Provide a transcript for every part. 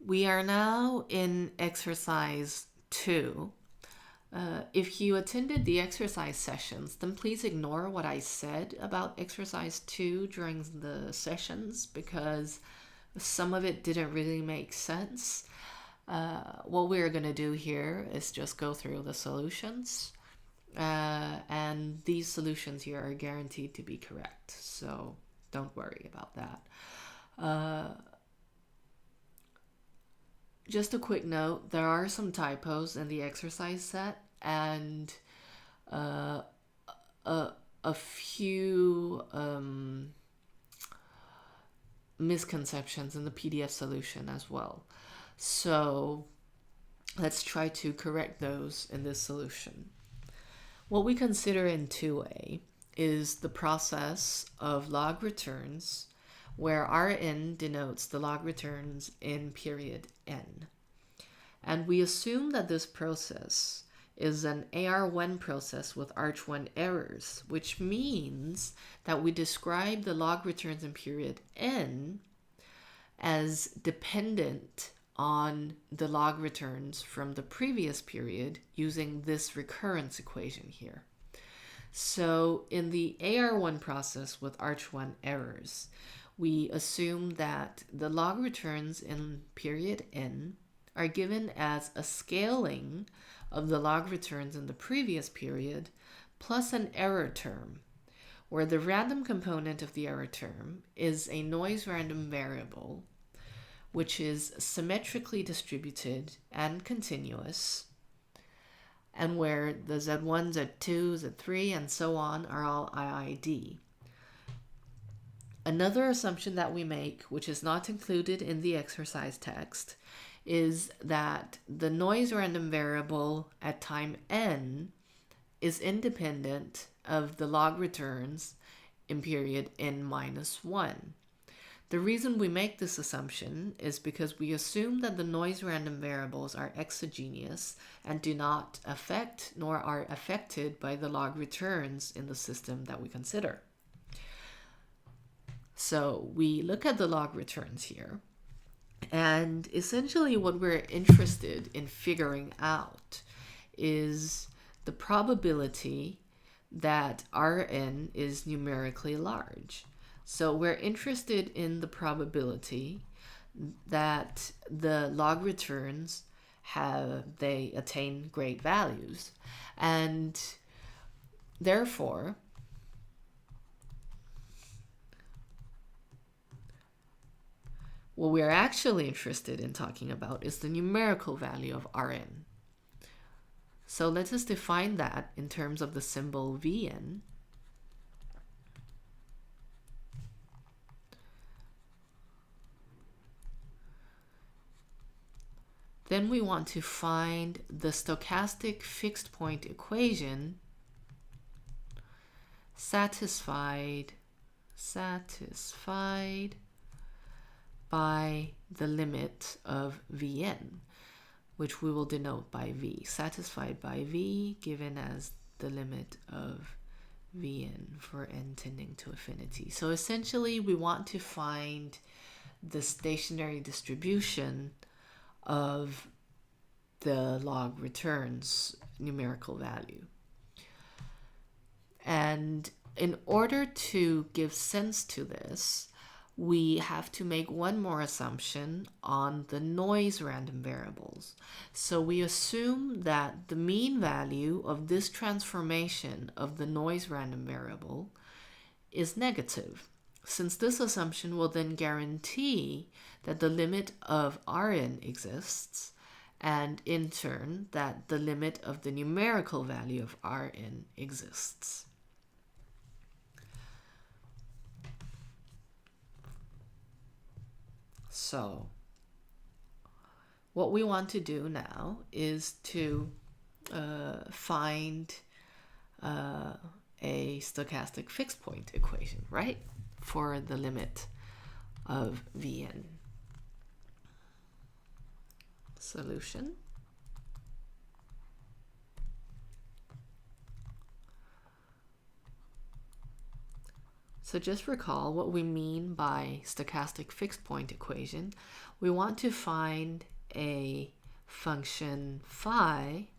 We are now in exercise 2. If you attended the exercise sessions, then please ignore what I said about exercise 2 during the sessions because some of it didn't really make sense. What we're going to do here is just go through the solutions. And these solutions here are guaranteed to be correct, so don't worry about that. Just a quick note, there are some typos in the exercise set and a few misconceptions in the PDF solution as well. So let's try to correct those in this solution. What we consider in 2A is the process of log returns, where Rn denotes the log returns in period n. And we assume that this process is an AR1 process with arch1 errors, which means that we describe the log returns in period n as dependent on the log returns from the previous period using this recurrence equation here. So in the AR1 process with arch1 errors, we assume that the log returns in period n are given as a scaling of the log returns in the previous period plus an error term, where the random component of the error term is a noise random variable, which is symmetrically distributed and continuous, and where the Z1, Z2, Z3, and so on are all IID. Another assumption that we make, which is not included in the exercise text, is that the noise random variable at time n is independent of the log returns in period n minus 1. The reason we make this assumption is because we assume that the noise random variables are exogenous and do not affect nor are affected by the log returns in the system that we consider. So we look at the log returns here, and essentially what we're interested in figuring out is the probability that Rn is numerically large. So we're interested in the probability that the log returns they attain great values, and therefore what we're actually interested in talking about is the numerical value of Rn. So let us define that in terms of the symbol Vn. Then we want to find the stochastic fixed point equation satisfied by the limit of Vn, which we will denote by V. Satisfied by V given as the limit of Vn for n tending to infinity. So essentially we want to find the stationary distribution of the log returns numerical value. And in order to give sense to this, we have to make one more assumption on the noise random variables. So we assume that the mean value of this transformation of the noise random variable is negative, since this assumption will then guarantee that the limit of Rn exists, and in turn that the limit of the numerical value of Rn exists. So what we want to do now is to find a stochastic fixed point equation, right, for the limit of Vn. Solution. So just recall what we mean by stochastic fixed point equation. We want to find a function phi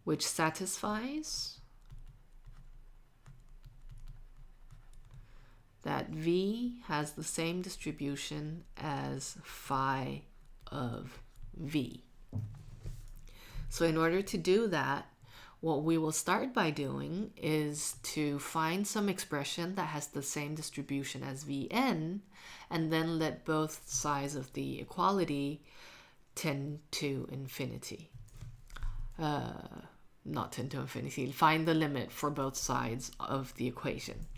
which satisfies that v has the same distribution as phi of v. So in order to do that, what we will start by doing is to find some expression that has the same distribution as Vn, and then let both sides of the equality tend to infinity. Not tend to infinity, find the limit for both sides of the equation.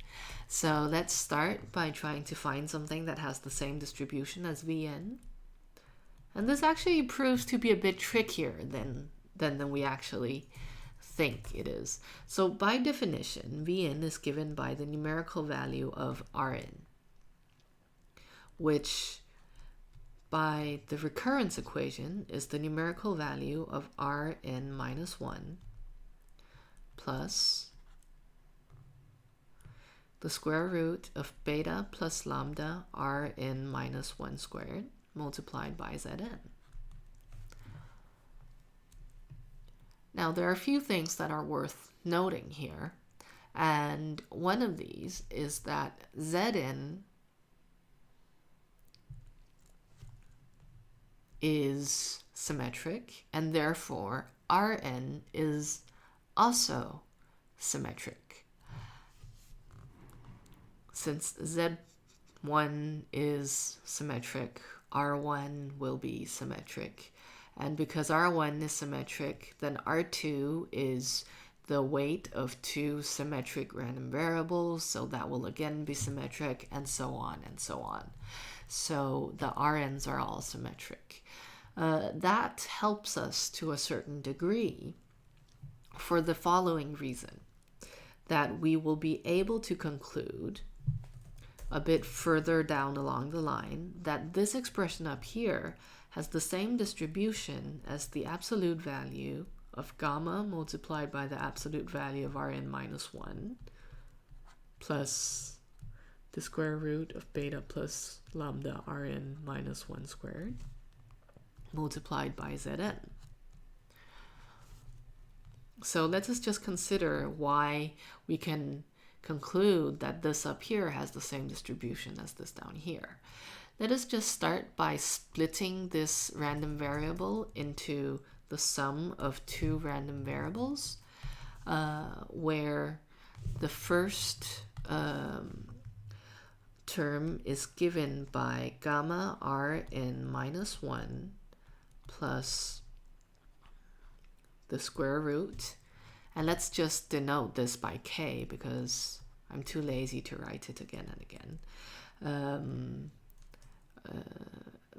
So let's start by trying to find something that has the same distribution as Vn. And this actually proves to be a bit trickier than we actually think it is. So by definition, Vn is given by the numerical value of Rn, which by the recurrence equation is the numerical value of Rn minus 1 plus the square root of beta plus lambda Rn minus 1 squared multiplied by Zn. Now, there are a few things that are worth noting here, and one of these is that Zn is symmetric, and therefore Rn is also symmetric. Since Z1 is symmetric, R1 will be symmetric. And because R1 is symmetric, then R2 is the weight of two symmetric random variables, so that will again be symmetric, and so on and so on. So the Rn's are all symmetric. That helps us to a certain degree for the following reason, that we will be able to conclude a bit further down along the line that this expression up here has the same distribution as the absolute value of gamma multiplied by the absolute value of Rn minus 1 plus the square root of beta plus lambda Rn minus 1 squared multiplied by Zn. So let us just consider why we can conclude that this up here has the same distribution as this down here. Let us just start by splitting this random variable into the sum of two random variables, where the first term is given by gamma Rn minus 1 plus the square root, and let's just denote this by k because I'm too lazy to write it again and again,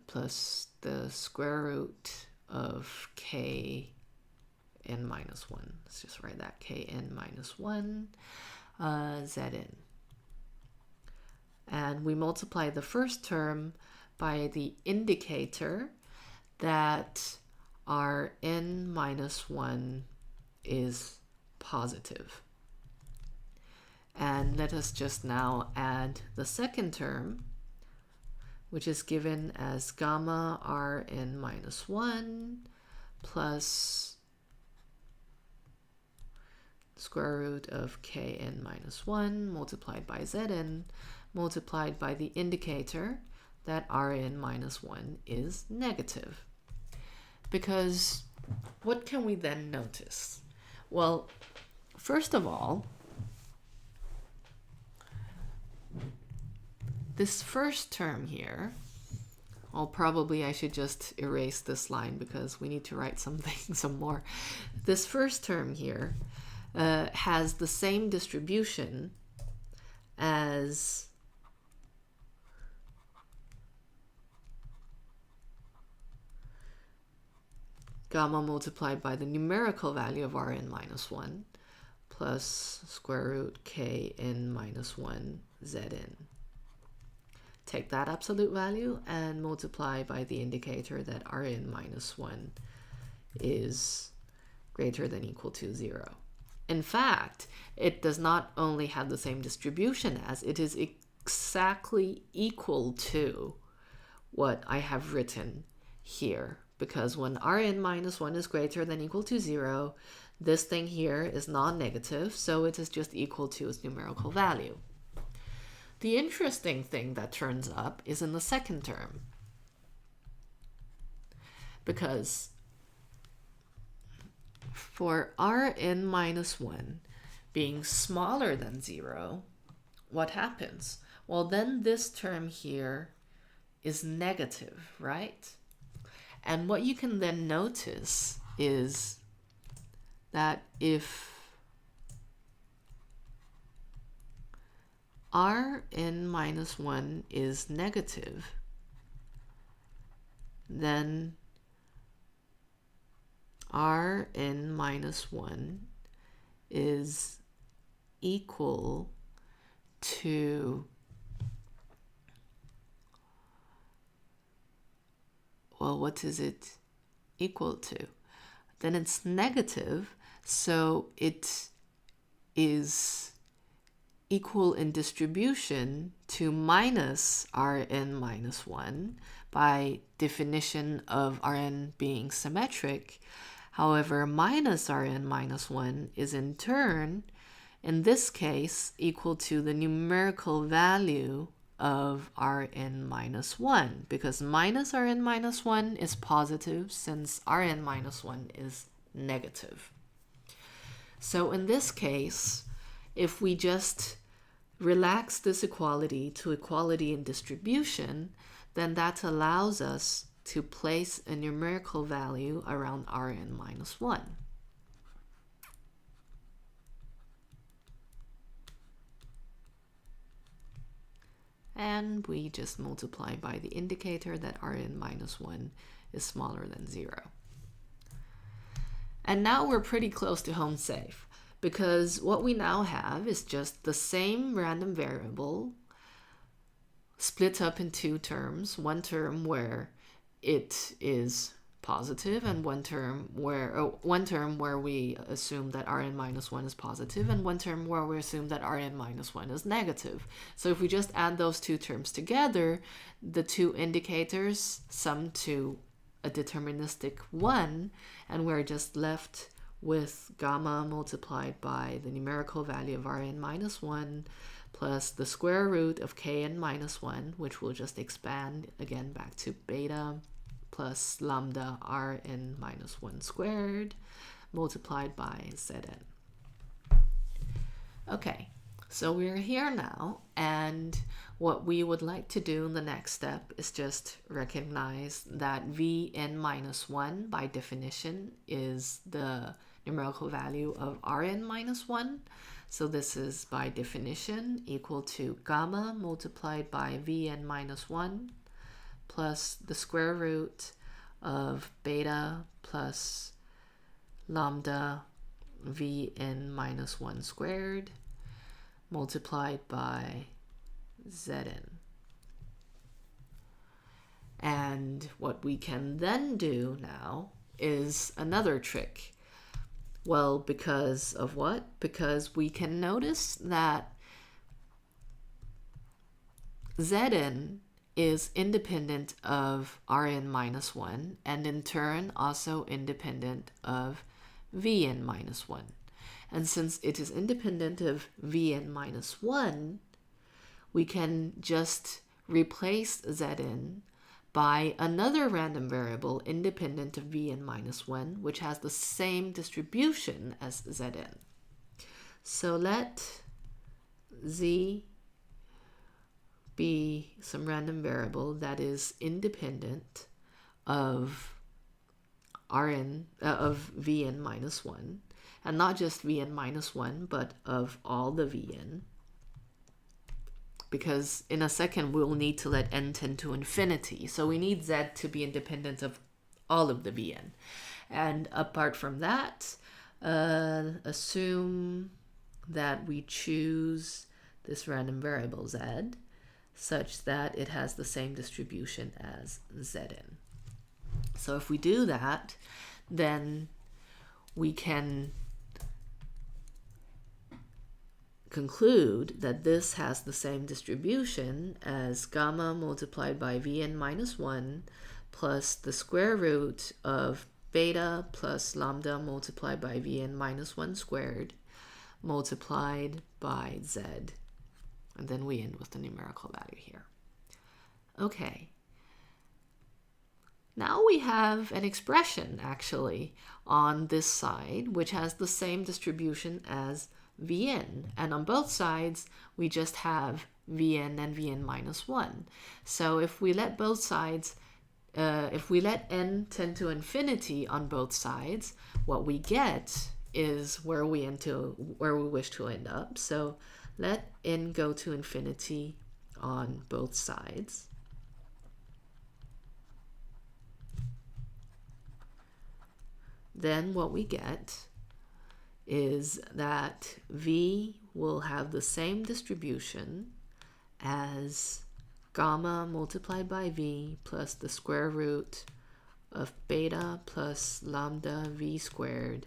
plus the square root of k n minus 1. Let's just write that k n minus 1 Zn. And we multiply the first term by the indicator that Rn minus 1 is positive. And let us just now add the second term, which is given as gamma Rn minus 1 plus square root of kn minus 1 multiplied by Zn multiplied by the indicator that Rn minus 1 is negative. Because what can we then notice? Well, first of all, this first term here, well, probably I should just erase this line because we need to write something some more. This first term here has the same distribution as gamma multiplied by the numerical value of Rn minus 1 plus square root kn minus 1 Zn. Take that absolute value and multiply by the indicator that Rn minus 1 is greater than equal to 0. In fact, it does not only have the same distribution as, it is exactly equal to what I have written here. Because when Rn minus 1 is greater than equal to 0, this thing here is non-negative, so it is just equal to its numerical value. The interesting thing that turns up is in the second term. Because for Rn minus 1 being smaller than 0, what happens? Well, then this term here is negative, right? And what you can then notice is that if Rn minus 1 is negative, then Rn minus 1 is equal to, well, what is it equal to? Then it's negative, so it is equal in distribution to minus Rn minus 1 by definition of Rn being symmetric. However, minus Rn minus 1 is in turn, in this case, equal to the numerical value of Rn minus 1, because minus Rn minus 1 is positive since Rn minus 1 is negative. So in this case, if we just relax this equality to equality in distribution, then that allows us to place a numerical value around Rn minus 1. And we just multiply by the indicator that Rn minus 1 is smaller than 0. And now we're pretty close to home safe, because what we now have is just the same random variable split up in two terms, one term where it is positive and one term where we assume that Rn minus 1 is positive and one term where we assume that Rn minus 1 is negative. So if we just add those two terms together, the two indicators sum to a deterministic 1, and we're just left with gamma multiplied by the numerical value of Rn minus 1 plus the square root of Kn minus 1, which will just expand again back to beta, plus lambda Rn minus 1 squared multiplied by Zn. Okay, so we're here now, and what we would like to do in the next step is just recognize that Vn minus 1 by definition is the numerical value of Rn minus 1. So this is by definition equal to gamma multiplied by Vn minus 1 plus the square root of beta plus lambda Vn minus 1 squared multiplied by Zn. And what we can then do now is another trick. Well, because of what? Because we can notice that Zn is independent of Rn minus 1 and in turn also independent of Vn minus 1. And since it is independent of Vn minus 1, we can just replace Zn by another random variable independent of Vn minus 1, which has the same distribution as Zn. So let Z be some random variable that is independent of Vn minus 1, and not just Vn minus 1, but of all the Vn. Because in a second we'll need to let n tend to infinity. So we need Z to be independent of all of the Vn. And apart from that, assume that we choose this random variable Z such that it has the same distribution as Zn. So if we do that, then we can conclude that this has the same distribution as gamma multiplied by Vn minus 1 plus the square root of beta plus lambda multiplied by Vn minus 1 squared multiplied by Z. And then we end with the numerical value here. Okay. Now we have an expression actually on this side which has the same distribution as Vn, and on both sides we just have Vn and Vn minus 1. So if we let both sides, if we let n tend to infinity on both sides, what we get is where we wish to end up. So let n go to infinity on both sides. Then what we get is that V will have the same distribution as gamma multiplied by V plus the square root of beta plus lambda V squared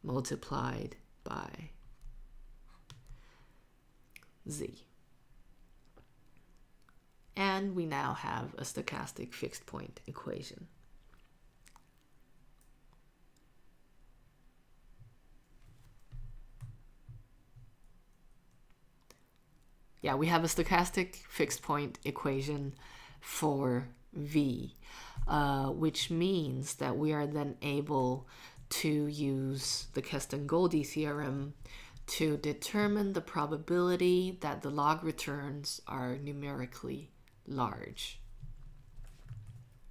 multiplied by Z. And we now have a stochastic fixed point equation. Yeah, we have a stochastic fixed point equation for V, which means that we are then able to use the Keston-Goldie theorem to determine the probability that the log returns are numerically large.